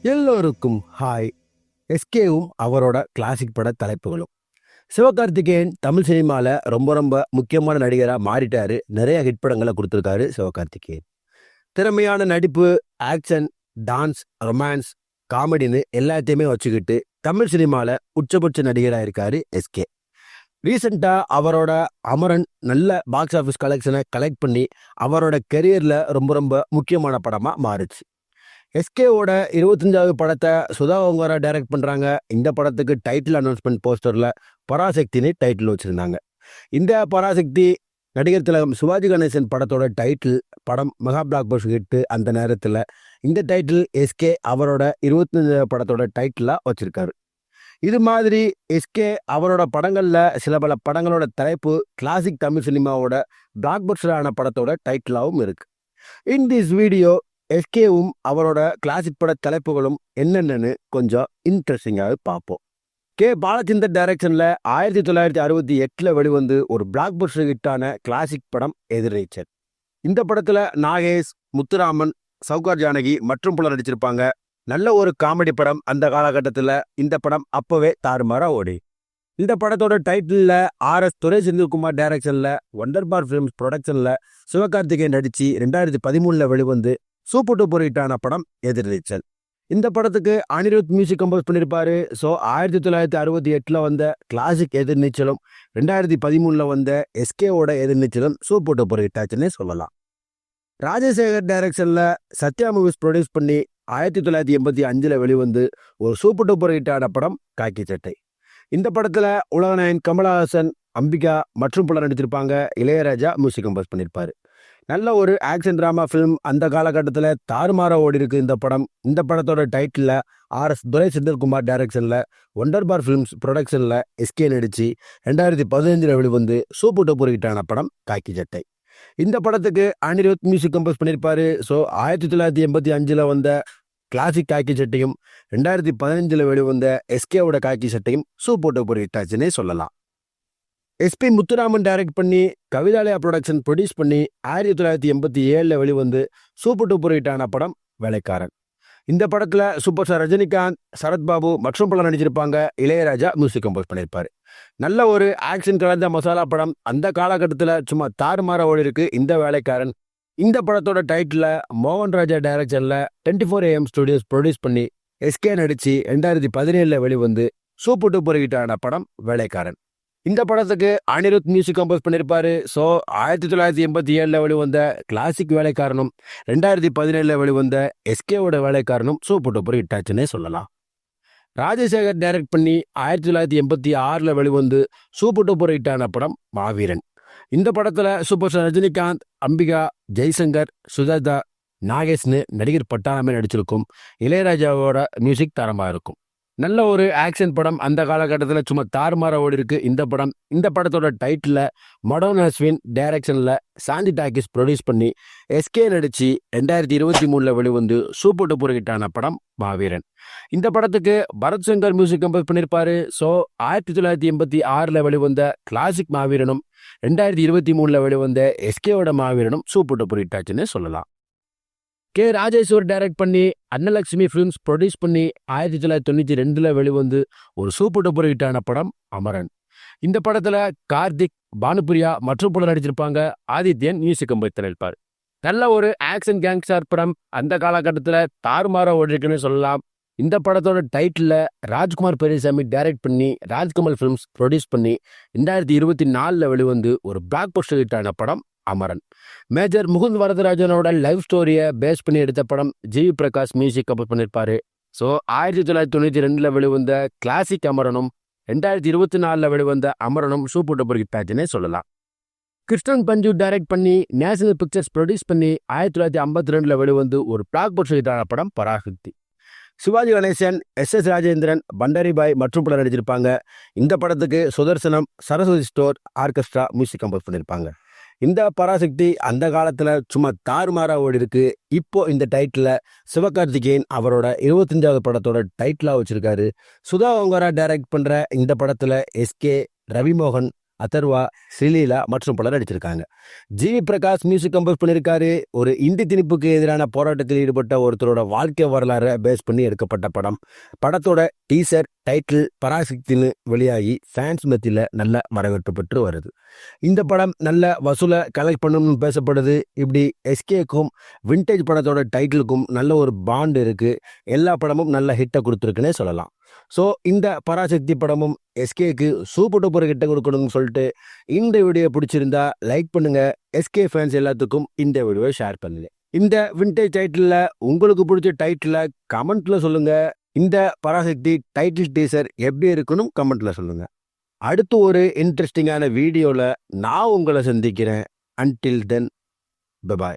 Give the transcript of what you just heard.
எல்லோருக்கும் ஹாய். எஸ்கேவும் அவரோட கிளாசிக் பட தலைப்புகளும். சிவகார்த்திகேயன் தமிழ் சினிமாவில் ரொம்ப ரொம்ப முக்கியமான நடிகராக மாறிட்டாரு. நிறைய ஹிட் படங்களை கொடுத்துருக்காரு சிவகார்த்திகேயன். திறமையான நடிப்பு, ஆக்ஷன், டான்ஸ், ரொமான்ஸ், காமெடின்னு எல்லாத்தையுமே வச்சுக்கிட்டு தமிழ் சினிமாவில் உச்சபட்ச நடிகராக இருக்காரு எஸ்கே. ரீசெண்டாக அவரோட அமரன் நல்ல பாக்ஸ் ஆஃபீஸ் கலெக்ஷனை கலெக்ட் பண்ணி அவரோட கெரியரில் ரொம்ப ரொம்ப முக்கியமான படமாக மாறுச்சு. எஸ்கேவோட 25வது படத்தை சுதா ஓங்காரா டைரக்ட் பண்ணுறாங்க. இந்த படத்துக்கு டைட்டில் அனௌன்ஸ்மெண்ட் போஸ்டரில் பராசக்தின்னு டைட்டில் வச்சுருந்தாங்க. இந்த பராசக்தி நடிகர் திலகம் சிவாஜி கணேசன் படத்தோட டைட்டில். படம் மெகா பிளாக் பஸ்டர் ஹிட்டு. அந்த நேரத்தில் இந்த டைட்டில் எஸ்கே அவரோட 25வது படத்தோட டைட்டிலாக வச்சுருக்காரு. இது மாதிரி எஸ்கே அவரோட படங்களில் சில பல படங்களோட தலைப்பு கிளாசிக் தமிழ் சினிமாவோட பிளாக் பஸ்டரான படத்தோட டைட்டிலாகவும் இருக்குது. இன் திஸ் வீடியோ எஸ்கேவும் அவரோட கிளாசிக் பட தலைப்புகளும் என்னென்னு கொஞ்சம் இன்ட்ரெஸ்டிங்காக பார்ப்போம். கே பாலச்சந்தர் டைரக்ஷனில் 1968 வெளிவந்து ஒரு பிளாக் பஸ்டர் ஹிட்டான கிளாசிக் படம் எதிர்நீச்சல். இந்த படத்தில் நாகேஷ், முத்துராமன், சௌகார் ஜானகி மற்றும் பலர் நடிச்சிருப்பாங்க. நல்ல ஒரு காமெடி படம். அந்த காலகட்டத்தில் இந்த படம் அப்போவே தாறுமாறா ஓடி. இந்த படத்தோட டைட்டிலில் ஆர்எஸ் துரை செந்தில்குமார் டைரக்ஷனில் ஒண்டர் பார் ஃபிலிம்ஸ் ப்ரொடக்ஷனில் சிவகார்த்திகேயன் நடித்து 2013 வெளிவந்து சூப்பர் டூப்பர் ஹிட்டான படம் எதிர்நீச்சல். இந்த படத்துக்கு அனிருத் மியூசிக் கம்போஸ் பண்ணியிருப்பாரு. ஸோ 1968 வந்த கிளாசிக் எதிர்நீச்சலும் 2013 வந்த எஸ்கேவோட எதிர்நீச்சலும் சூப்பர் டூப்பர் ஹிட்டாச்சுன்னே சொல்லலாம். ராஜசேகர் டைரக்ஷனில் சத்யா மூவிஸ் ப்ரொடியூஸ் பண்ணி 1985 வெளிவந்து ஒரு சூப்பர் டூப்பர் ஹிட்டான படம் காக்கி சட்டை. இந்த படத்தில் உலகநாயகன் கமலஹாசன், அம்பிகா மற்றும் பலர் நடித்திருப்பாங்க. இளையராஜா மியூசிக் கம்போஸ் பண்ணியிருப்பாரு. நல்ல ஒரு ஆக்ஷன் டிராமா ஃபிலிம். அந்த காலகட்டத்தில் தாறுமாறா ஓடி இருக்கு இந்த படம். இந்த படத்தோட டைட்டிலில் ஆர்எஸ் துரை செந்தில்குமார் டைரக்ஷனில் ஒண்டர் பார் ஃபிலிம்ஸ் ப்ரொடக்ஷனில் எஸ்கே நடித்து 2015 வெளிவந்து சூப்பர் டூப்பர் ஹிட்டான படம் காக்கி சட்டை. இந்த படத்துக்கு அனிருத் மியூசிக் கம்போஸ் பண்ணியிருப்பாரு. ஸோ 1985 வந்த கிளாசிக் காக்கி சட்டையும் 2015 வெளிவந்த எஸ்கேவோட காக்கி சட்டையும் சூப்பர் டூப்பர் ஹிட்டாச்சுன்னே சொல்லலாம். எஸ்பி முத்துராமன் டைரக்ட் பண்ணி கவிதாலயா ப்ரொடக்ஷன் ப்ரொடியூஸ் பண்ணி 1987 வெளிவந்து சூப்பர் டூப்பர் ஹிட்டான படம் வேலைக்காரன். இந்த படத்தில் சூப்பர் ஸ்டார் ரஜினிகாந்த், சரத்பாபு மற்றும் பலர் நடிச்சிருப்பாங்க. இளையராஜா மியூசிக் கம்போஸ் பண்ணியிருப்பாரு. நல்ல ஒரு ஆக்ஷன் கலந்த மசாலா படம். அந்த காலகட்டத்தில் சும்மா தாறுமாறா ஓடி இருக்கு இந்த வேலைக்காரன். இந்த படத்தோட டைட்டில் மோகன்ராஜா டைரக்ஷனில் 24AM ஸ்டுடியோஸ் ப்ரொடியூஸ் பண்ணி எஸ்கே நடித்து 2017 வெளிவந்து சூப்பர் டூப்பர் ஹிட்டான படம் வேலைக்காரன். இந்த படத்துக்கு அனிருத் மியூசிக் கம்போஸ் பண்ணியிருப்பாரு. ஸோ 1987 வெளிவந்த கிளாசிக் வேலைக்காரனும் 2017 வெளிவந்த எஸ்கேவோட வேலைக்காரனும் சூப்பர் டூப்பர் ஹிட்டாச்சுன்னே சொல்லலாம். ராஜசேகர் டைரக்ட் பண்ணி 1986 வெளிவந்து சூப்பர் டூப்பர் ஹிட்டான படம் மாவீரன். இந்த படத்தில் சூப்பர் ஸ்டார் ரஜினிகாந்த், அம்பிகா, ஜெய்சங்கர், சுஜாதா, நாகேஷ்னு நடிகர் பட்டாளமே நடிச்சிருக்கும். இளையராஜாவோட மியூசிக் தரமாக இருக்கும். நல்ல ஒரு ஆக்ஷன் படம். அந்த காலகட்டத்தில் சும்மா தாறுமாறா ஓடி இருக்கு இந்த படம். இந்த படத்தோட டைட்டில் மடோன் அஸ்வின் டைரக்ஷனில் சாந்தி டாக்கிஸ் ப்ரொடியூஸ் பண்ணி எஸ்கே நடித்து 2023 வெளிவந்து சூப்பர் டூப்பர் ஹிட்டான படம் மாவீரன். இந்த படத்துக்கு பரத் சங்கர் மியூசிக் கம்போஸ் பண்ணியிருப்பாரு. ஸோ 1986 வெளிவந்த கிளாசிக் மாவீரனும் 2023 வெளிவந்த எஸ்கேவோட மாவீரனும் சூப்பர் டூப்பர் ஹிட்டாச்சுன்னு சொல்லலாம். கே ராஜேஸ்வர் டைரக்ட் பண்ணி அன்னலட்சுமி ஃபிலிம்ஸ் ப்ரொடியூஸ் பண்ணி 1992 வெளிவந்து ஒரு சூப்பர் டூப்பர் ஹிட்டான படம் அமரன். இந்த படத்தில் கார்த்திக், பானுபிரியா மற்றும் பலர் நடிச்சிருப்பாங்க. ஆதித்யன் மியூசிக் கம்போஸ் பண்ணியிருப்பார். நல்ல ஒரு ஆக்ஷன் கேங்ஸ்டர் படம். அந்த காலகட்டத்தில் தாறுமாறா ஓடி இருக்குன்னு சொல்லலாம். இந்த படத்தோட டைட்டில் ராஜ்குமார் பெரியசாமி டைரக்ட் பண்ணி ராஜ்கமல் ஃபிலிம்ஸ் ப்ரொடியூஸ் பண்ணி 2024 வெளிவந்து ஒரு பிளாக் பஸ்டர் ஹிட்டான படம் அமரன். மேஜர் முகுந்த் வரதராஜனோட லைஃப் ஸ்டோரியை பேஸ் பண்ணி எடுத்த படம். ஜிவி பிரகாஷ் மியூசிக் கம்போஸ் பண்ணியிருப்பாரு. ஸோ 1992 வெளிவந்த கிளாசிக் அமரனும் 2024 வெளிவந்த அமரனும் சூப்பர் டூப்பர் ஹிட்டாச்சுன்னே சொல்லலாம். கிருஷ்ணன் பஞ்சு டைரக்ட் பண்ணி நேஷனல் பிக்சர்ஸ் ப்ரொடியூஸ் பண்ணி 1952 வெளிவந்து ஒரு பிளாக் பஸ்டர் ஹிட்டான படம் பராசக்தி. சிவாஜி கணேசன், எஸ் ராஜேந்திரன், பண்டரிபாய் மற்றும் பலர் நடிச்சிருப்பாங்க. இந்த படத்துக்கு Sudarsanam, Saraswathi store orchestra music compose பண்ணியிருப்பாங்க. இந்த பராசக்தி அந்த காலத்தில் சும்மா தாறுமாறா ஓடி இருக்கு. இப்போ இந்த டைட்டில் சிவகார்த்திகேயன் அவரோட 25வது படத்தோட டைட்டிலாக வச்சிருக்காரு. சுதா ஓங்காரா டைரக்ட் பண்ணுற இந்த படத்தில் எஸ்கே, ரவிமோகன், அதர்வா, ஸ்ரீலீலா மற்றும் பலர் நடிச்சிருக்காங்க. ஜிவி பிரகாஷ் மியூசிக் கம்போஸ் பண்ணியிருக்காரு. ஒரு இந்தி திணிப்புக்கு எதிரான போராட்டத்தில் ஈடுபட்ட ஒருத்தரோட வாழ்க்கை வரலாறை பேஸ் பண்ணி எடுக்கப்பட்ட படம். படத்தோட டீசர், டைட்டில் பராசக்தின்னு வெளியாகி ஃபேன்ஸ் மத்தியில் நல்ல வரவேற்பு பெற்று வருது. இந்த படம் நல்ல வசூலை கலெக்ட் பண்ணணும்னு பேசப்படுது. இப்படி எஸ்கேக்கும் விண்டேஜ் படத்தோட டைட்டிலுக்கும் நல்ல ஒரு பாண்ட் இருக்கு. எல்லா படமும் நல்ல ஹிட்டை கொடுத்துருக்குன்னே சொல்லலாம். ஸோ இந்த பராசக்தி படமும் எஸ்கேக்கு சூப்பர் டூப்பர் ஹிட்டை கொடுக்கணும்னு சொல்லிட்டு இந்த வீடியோ பிடிச்சிருந்தா லைக் பண்ணுங்க. எஸ்கே ஃபேன்ஸ் எல்லாத்துக்கும் இந்த வீடியோவை ஷேர் பண்ணுங்க. இந்த விண்டேஜ் டைட்டிலில் உங்களுக்கு பிடிச்ச டைட்டிலை கமெண்ட்ல சொல்லுங்க. இந்த பராசக்தி டைட்டில் டீசர் எப்படி இருக்குன்னு கமெண்ட்ல சொல்லுங்க. அடுத்து ஒரு இன்ட்ரெஸ்டிங்கான வீடியோவில் நான் உங்களை சந்திக்கிறேன். Until then, by.